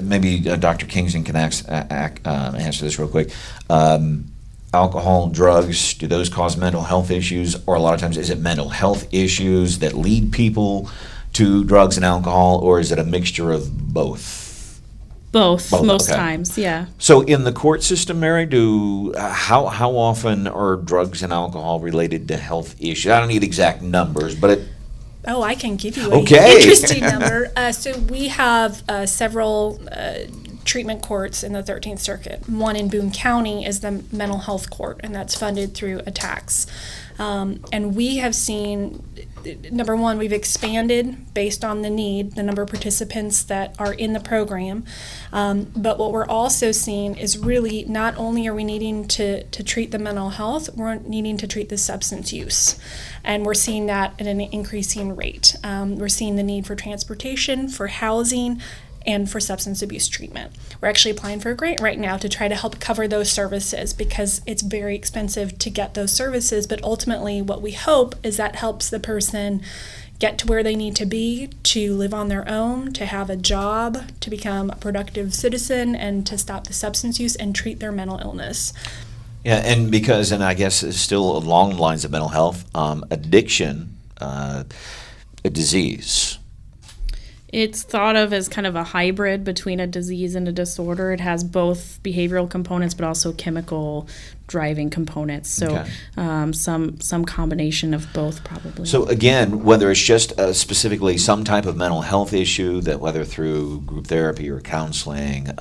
Speaker 1: maybe Dr. Kingston can answer this real quick. Alcohol, drugs, do those cause mental health issues? Or a lot of times, is it mental health issues that lead people to drugs and alcohol, or is it a mixture of both?
Speaker 3: Both most
Speaker 1: okay.
Speaker 3: times, yeah.
Speaker 1: So in the court system, Mary, how often are drugs and alcohol related to health issues? I don't need exact numbers, but
Speaker 5: I can give you
Speaker 1: Okay.
Speaker 5: an interesting number. So we have several treatment courts in the 13th Circuit. One in Boone County is the mental health court, and that's funded through a tax. And we have seen, number one, we've expanded based on the need, the number of participants that are in the program. But what we're also seeing is really not only are we needing to treat the mental health, we're needing to treat the substance use. And we're seeing that at an increasing rate. We're seeing the need for transportation, for housing, and for substance abuse treatment. We're actually applying for a grant right now to try to help cover those services because it's very expensive to get those services, but ultimately what we hope is that helps the person get to where they need to be, to live on their own, to have a job, to become a productive citizen, and to stop the substance use and treat their mental illness.
Speaker 1: Yeah, and I guess it's still along the lines of mental health, addiction, a disease.
Speaker 3: It's thought of as kind of a hybrid between a disease and a disorder. It has both behavioral components, but also chemical driving components. So some combination of both probably.
Speaker 1: So again, whether it's just specifically some type of mental health issue, that whether through group therapy or counseling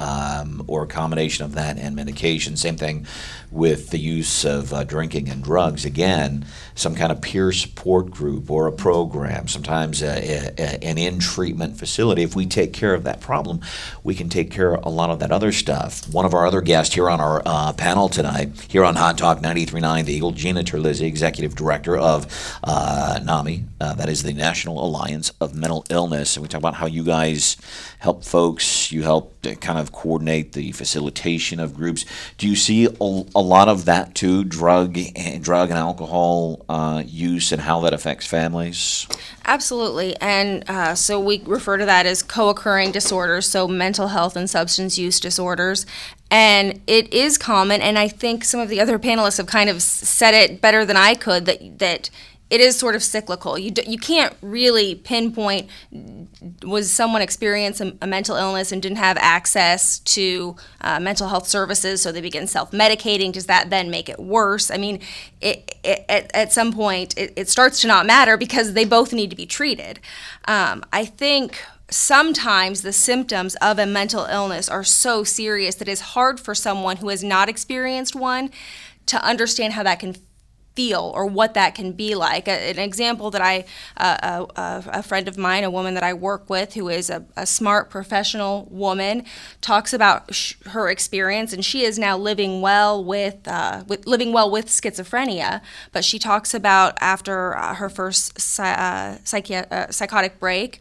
Speaker 1: or a combination of that and medication, same thing with the use of drinking and drugs. Again, some kind of peer support group or a program, sometimes an in-treatment facility. If we take care of that problem, we can take care of a lot of that other stuff. One of our other guests here on our panel tonight, here on Hot Talk 93.9 The Eagle, Gina Terlizzi, Executive Director of NAMI, that is the National Alliance of Mental Illness. And we talk about how you guys help folks, you help kind of coordinate the facilitation of groups. Do you see a lot of that too, drug and alcohol use and how that affects families?
Speaker 2: Absolutely, and so we refer to that as co-occurring disorders, so mental health and substance use disorders. And it is common, and I think some of the other panelists have kind of said it better than I could, that it is sort of cyclical. You can't really pinpoint, was someone experiencing a mental illness and didn't have access to mental health services, so they begin self-medicating. Does that then make it worse? I mean, at some point, it starts to not matter because they both need to be treated. I think sometimes the symptoms of a mental illness are so serious that it's hard for someone who has not experienced one to understand how that can feel or what that can be like. An example that a friend of mine, a woman that I work with who is a smart professional woman, talks about her experience, and she is now living well with schizophrenia. But she talks about after her first psychotic break,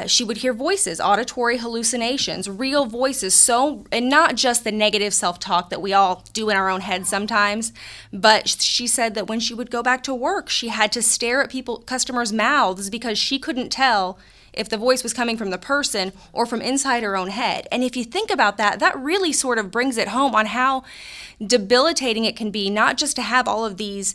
Speaker 2: she would hear voices, auditory hallucinations, real voices, and not just the negative self-talk that we all do in our own heads sometimes, but she said that when she would go back to work, she had to stare at customers' mouths because she couldn't tell if the voice was coming from the person or from inside her own head. And if you think about that, that really sort of brings it home on how debilitating it can be, not just to have all of these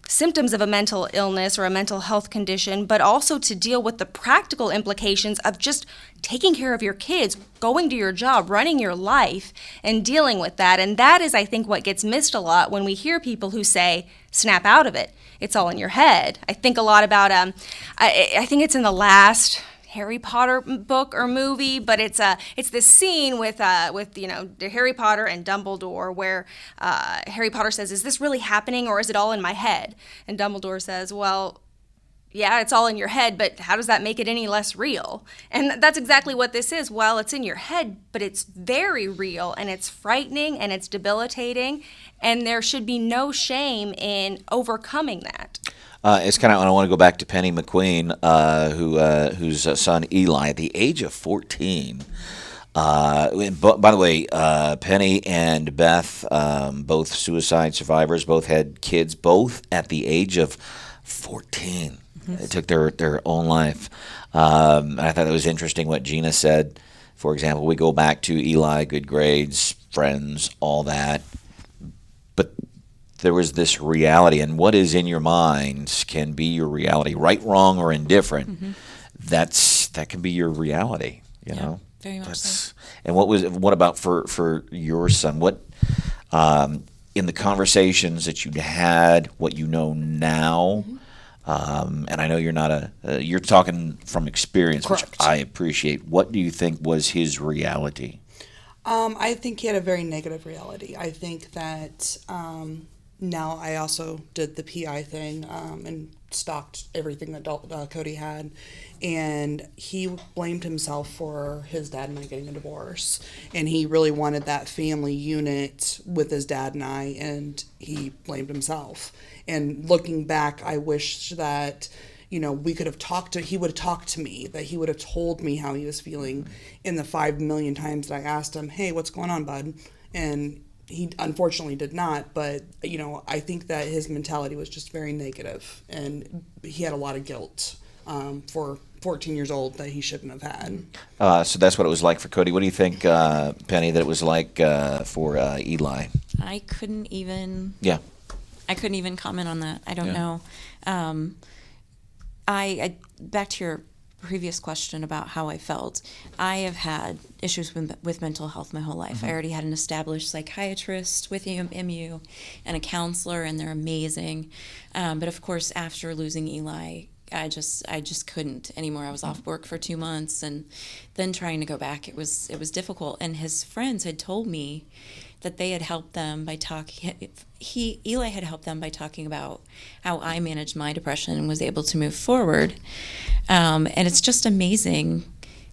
Speaker 2: symptoms of a mental illness or a mental health condition, but also to deal with the practical implications of just taking care of your kids, going to your job, running your life, and dealing with that. And that is, I think, what gets missed a lot when we hear people who say, snap out of it. It's all in your head. I think a lot about, I think it's in the last Harry Potter book or movie, but it's this scene with Harry Potter and Dumbledore where Harry Potter says, "Is this really happening or is it all in my head?" And Dumbledore says, "Well, yeah, it's all in your head, but how does that make it any less real?" And that's exactly what this is. Well, it's in your head, but it's very real, and it's frightening, and it's debilitating, and there should be no shame in overcoming that.
Speaker 1: It's kind of, I want to go back to Penny McQueen, whose son Eli, at the age of 14. By the way, Penny and Beth, both suicide survivors, both had kids, both at the age of 14. They took their own life. I thought it was interesting what Gina said. For example, we go back to Eli, good grades, friends, all that. But there was this reality, and what is in your mind can be your reality, right, wrong, or indifferent. That can be your reality, you know.
Speaker 6: Very much so.
Speaker 1: And what about for your son? What in the conversations that you had, what you know now? And I know you're not you're talking from experience,
Speaker 4: Correct.
Speaker 1: Which I appreciate. What do you think was his reality?
Speaker 4: I think he had a very negative reality. I think that now I also did the PI thing and stalked everything that Cody had, and he blamed himself for his dad and I getting a divorce, and he really wanted that family unit with his dad and I, and he blamed himself. And looking back, I wish that we could have he would have talked to me, that he would have told me how he was feeling in the 5 million times that I asked him, "Hey, what's going on, bud?" And he unfortunately did not, but I think that his mentality was just very negative, and he had a lot of guilt for 14 years old that he shouldn't have had.
Speaker 1: So that's what it was like for Cody. What do you think, Penny, that it was like for Eli?
Speaker 6: I couldn't even comment on that. I don't know. I back to your previous question about how I felt. I have had issues with mental health my whole life. I already had an established psychiatrist with MU and a counselor, and they're amazing. But of course, after losing Eli, I just couldn't anymore. I was off work for 2 months, and then trying to go back, it was difficult. And his friends had told me that they had helped them by talking. Eli had helped them by talking about how I managed my depression and was able to move forward. And it's just amazing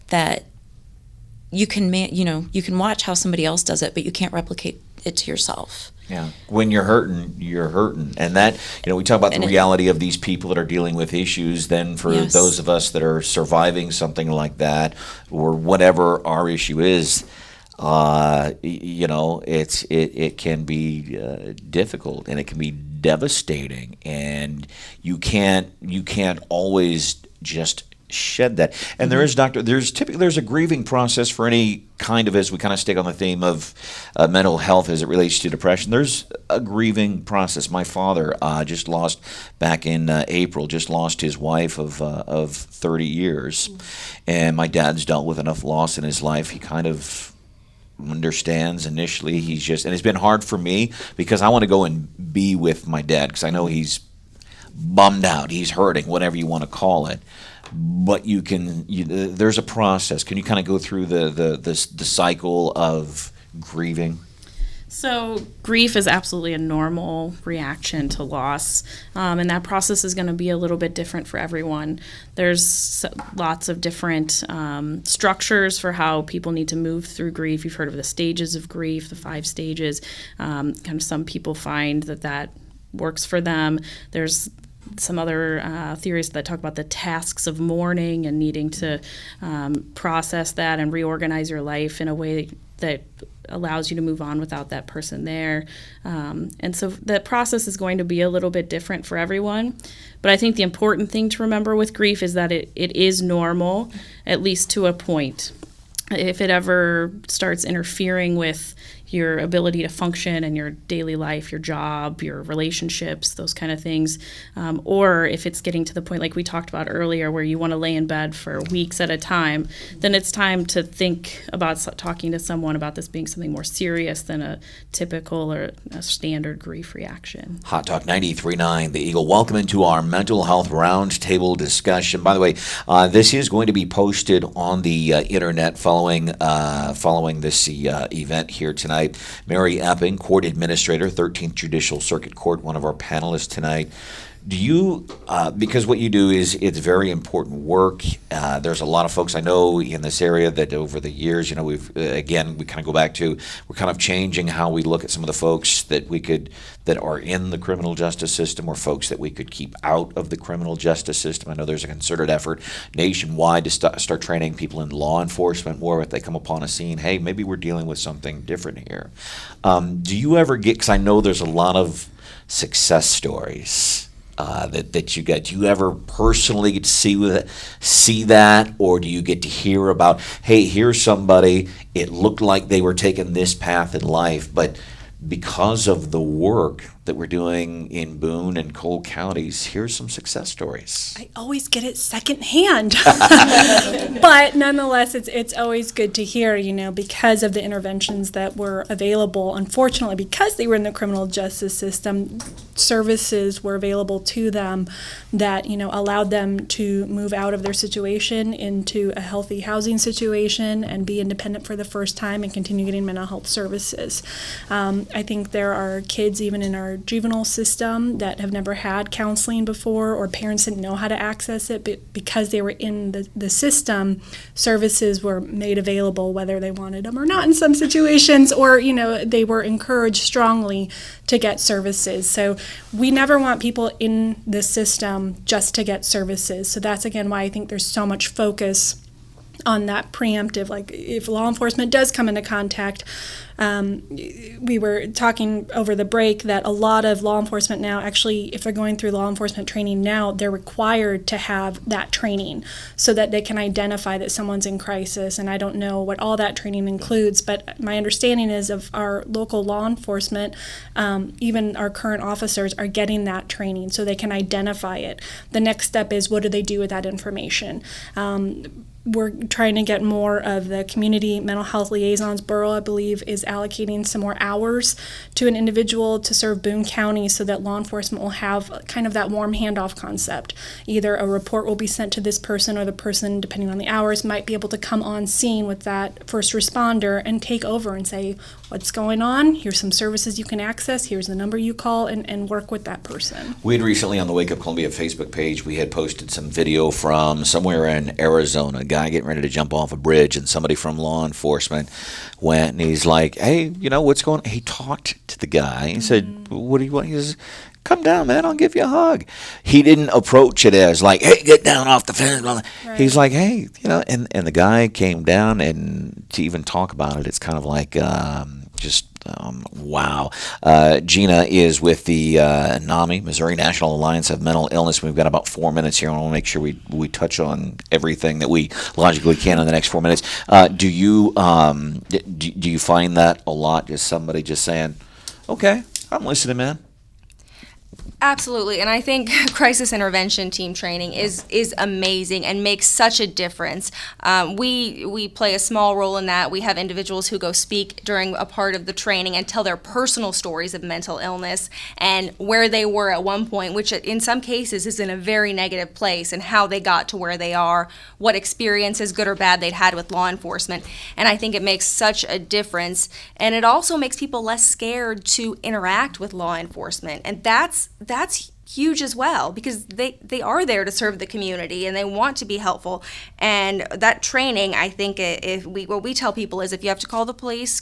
Speaker 6: that you can watch how somebody else does it, but you can't replicate it to yourself.
Speaker 1: Yeah. When you're hurting, you're hurting. And that, we talk about the reality of these people that are dealing with issues. Then for those of us that are surviving something like that, or whatever our issue is, it can be difficult, and it can be devastating, and you can't always just shed that. And there's a grieving process for any kind of, as we kind of stick on the theme of mental health as it relates to depression. There's a grieving process. My father just lost, back in April, his wife of 30 years, and my dad's dealt with enough loss in his life. He kind of understands initially. And it's been hard for me because I want to go and be with my dad because I know he's bummed out, he's hurting, whatever you want to call it. But there's a process. Can you kind of go through the cycle of grieving?
Speaker 3: So grief is absolutely a normal reaction to loss, and that process is going to be a little bit different for everyone. There's lots of different structures for how people need to move through grief. You've heard of the stages of grief, the 5 stages. Kind of some people find that works for them. There's some other theories that talk about the tasks of mourning and needing to process that and reorganize your life in a way that allows you to move on without that person there. And so that process is going to be a little bit different for everyone. But I think the important thing to remember with grief is that it is normal, at least to a point. If it ever starts interfering with your ability to function in your daily life, your job, your relationships, those kind of things, or if it's getting to the point like we talked about earlier where you want to lay in bed for weeks at a time, then it's time to think about talking to someone about this being something more serious than a typical or a standard grief reaction.
Speaker 1: Hot Talk 93.9, The Eagle. Welcome into our mental health roundtable discussion. By the way, this is going to be posted on the internet following this event here tonight. Mary Epping, Court Administrator, 13th Judicial Circuit Court, one of our panelists tonight. Do you, because what you do is, it's very important work. There's a lot of folks I know in this area that over the years, you know, we kind of go back to, we're kind of changing how we look at some of the folks that are in the criminal justice system, or folks that we could keep out of the criminal justice system. I know there's a concerted effort nationwide to start training people in law enforcement more if they come upon a scene. Hey, maybe we're dealing with something different here. Do you ever get, because I know there's a lot of success stories that you get. Do you ever personally get to see that, or do you get to hear about, hey, here's somebody, it looked like they were taking this path in life, but because of the work that we're doing in Boone and Cole counties, here's some success stories.
Speaker 5: I always get it secondhand. But nonetheless, it's always good to hear, because of the interventions that were available. Unfortunately, because they were in the criminal justice system, services were available to them that, allowed them to move out of their situation into a healthy housing situation and be independent for the first time and continue getting mental health services. I think there are kids even in our juvenile system that have never had counseling before, or parents didn't know how to access it, but because they were in the system, services were made available whether they wanted them or not in some situations, or they were encouraged strongly to get services. So we never want people in the system just to get services. So that's again why I think there's so much focus on that preemptive, like if law enforcement does come into contact. We were talking over the break that a lot of law enforcement now, actually, if they're going through law enforcement training now, they're required to have that training so that they can identify that someone's in crisis. And I don't know what all that training includes, but my understanding is of our local law enforcement, even our current officers are getting that training so they can identify it. The next step is, what do they do with that information? We're trying to get more of the community mental health liaisons. Borough, I believe, is allocating some more hours to an individual to serve Boone County so that law enforcement will have kind of that warm handoff concept. Either a report will be sent to this person, or the person, depending on the hours, might be able to come on scene with that first responder and take over and say, what's going on? Here's some services you can access. Here's the number you call, and work with that person.
Speaker 1: We had recently on the Wake Up Columbia Facebook page, we had posted some video from somewhere in Arizona, a guy getting ready to jump off a bridge, and somebody from law enforcement went and he's like, hey, what's going on? He talked to the guy. He said, what do you want? He says, come down, man, I'll give you a hug. He didn't approach it as like, hey, get down off the fence. Right. He's like, hey, and the guy came down, and to even talk about it, it's kind of like wow. Gina is with the NAMI, Missouri National Alliance of Mental Illness. We've got about 4 minutes here. I want to make sure we touch on everything that we logically can in the next 4 minutes. Do you find that a lot? Just somebody just saying, okay, I'm listening, man?
Speaker 2: Absolutely, and I think crisis intervention team training is amazing and makes such a difference. We play a small role in that. We have individuals who go speak during a part of the training and tell their personal stories of mental illness and where they were at one point, which in some cases is in a very negative place, and how they got to where they are, what experiences, good or bad, they'd had with law enforcement. And I think it makes such a difference, and it also makes people less scared to interact with law enforcement, and that's huge as well, because they are there to serve the community and they want to be helpful. And that training, I think, what we tell people is, if you have to call the police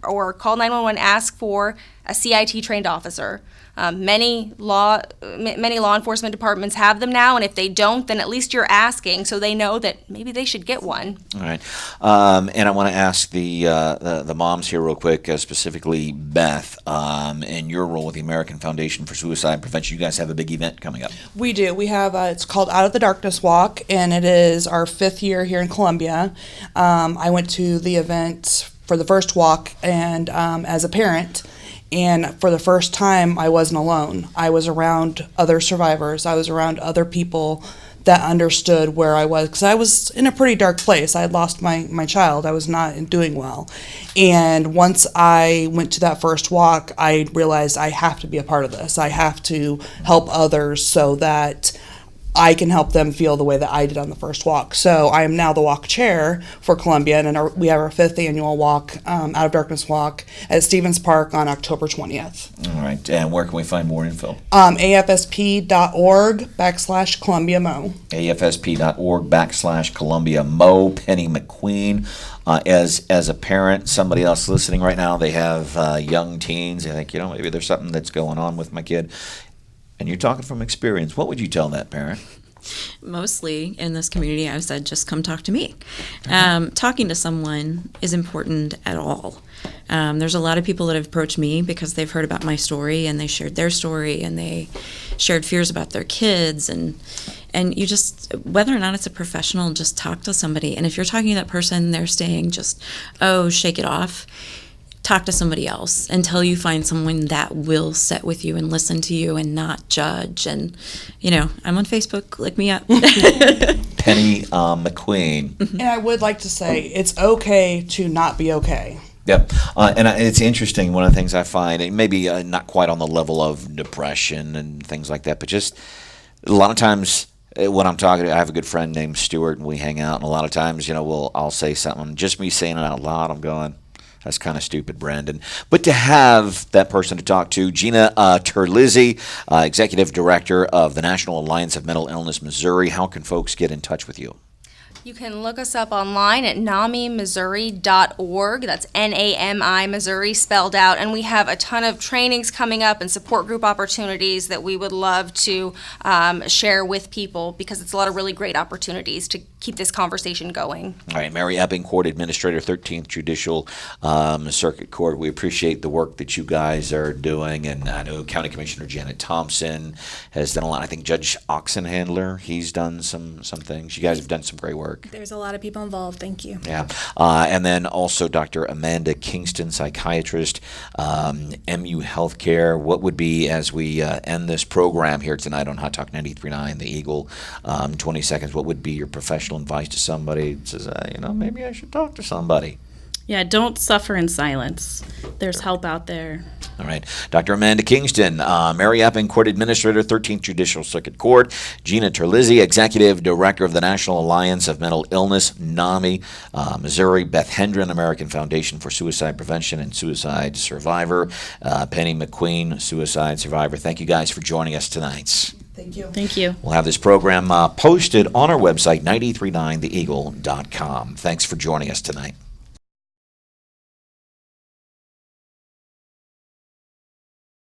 Speaker 2: or call 911, ask for a CIT trained officer. Many law enforcement departments have them now, and if they don't, then at least you're asking, so they know that maybe they should get one.
Speaker 1: All right, and I want to ask the moms here real quick, specifically Beth, and your role with the American Foundation for Suicide Prevention. You guys have a big event coming up.
Speaker 4: We do. We have, it's called Out of the Darkness Walk, and it is our 5th year here in Columbia. I went to the event for the first walk, and as a parent, and for the first time, I wasn't alone. I was around other survivors. I was around other people that understood where I was, because I was in a pretty dark place. I had lost my child. I was not doing well. And once I went to that first walk, I realized I have to be a part of this. I have to help others so that I can help them feel the way that I did on the first walk. So I am now the walk chair for Columbia, and we have our 5th annual walk, Out of Darkness Walk, at Stevens Park on October 20th.
Speaker 1: All right, and where can we find more info?
Speaker 4: AFSP.org/ColumbiaMo.
Speaker 1: AFSP.org/ColumbiaMo. Penny McQueen. As a parent, somebody else listening right now, they have young teens. They think, maybe there's something that's going on with my kid. And you're talking from experience. What would you tell that parent?
Speaker 6: Mostly in this community, I've said, just come talk to me. Talking to someone is important at all. There's a lot of people that have approached me because they've heard about my story, and they shared their story, and they shared fears about their kids, and you just, whether or not it's a professional, just talk to somebody. And if you're talking to that person, they're saying just, oh, shake it off. Talk to somebody else until you find someone that will sit with you and listen to you and not judge. And, I'm on Facebook. Look me up.
Speaker 1: Penny McQueen.
Speaker 4: And I would like to say it's okay to not be okay.
Speaker 1: Yep. And it's interesting. One of the things I find, and maybe not quite on the level of depression and things like that, but just a lot of times when I'm talking, I have a good friend named Stuart, and we hang out. And a lot of times, I'll say something, just me saying it out loud, I'm going, that's kind of stupid, Brandon. But to have that person to talk to, Gina Terlizzi, Executive Director of the National Alliance of Mental Illness Missouri, how can folks get in touch with you?
Speaker 2: You can look us up online at NAMIMissouri.org. That's NAMI Missouri spelled out. And we have a ton of trainings coming up and support group opportunities that we would love to share with people, because it's a lot of really great opportunities to keep this conversation going.
Speaker 1: All right, Mary Epping, Court Administrator, 13th Judicial Circuit Court. We appreciate the work that you guys are doing, and I know County Commissioner Janet Thompson has done a lot. I think Judge Oxenhandler, he's done some things. You guys have done some great work.
Speaker 5: There's a lot of people involved. Thank you.
Speaker 1: Yeah. And then also Dr. Amanda Kingston, psychiatrist, MU Healthcare. What would be, as we end this program here tonight on Hot Talk 93.9, The Eagle, 20 seconds, what would be your professional advice to somebody that says, maybe I should talk to somebody?
Speaker 3: Yeah, don't suffer in silence. There's help out there.
Speaker 1: All right. Dr. Amanda Kingston, Mary Epping, Court Administrator, 13th Judicial Circuit Court. Gina Terlizzi, Executive Director of the National Alliance of Mental Illness, NAMI, Missouri. Beth Hendren, American Foundation for Suicide Prevention and Suicide Survivor. Penny McQueen, Suicide Survivor. Thank you guys for joining us tonight.
Speaker 4: Thank you.
Speaker 3: Thank you.
Speaker 1: We'll have this program posted on our website, 939theeagle.com. Thanks for joining us tonight.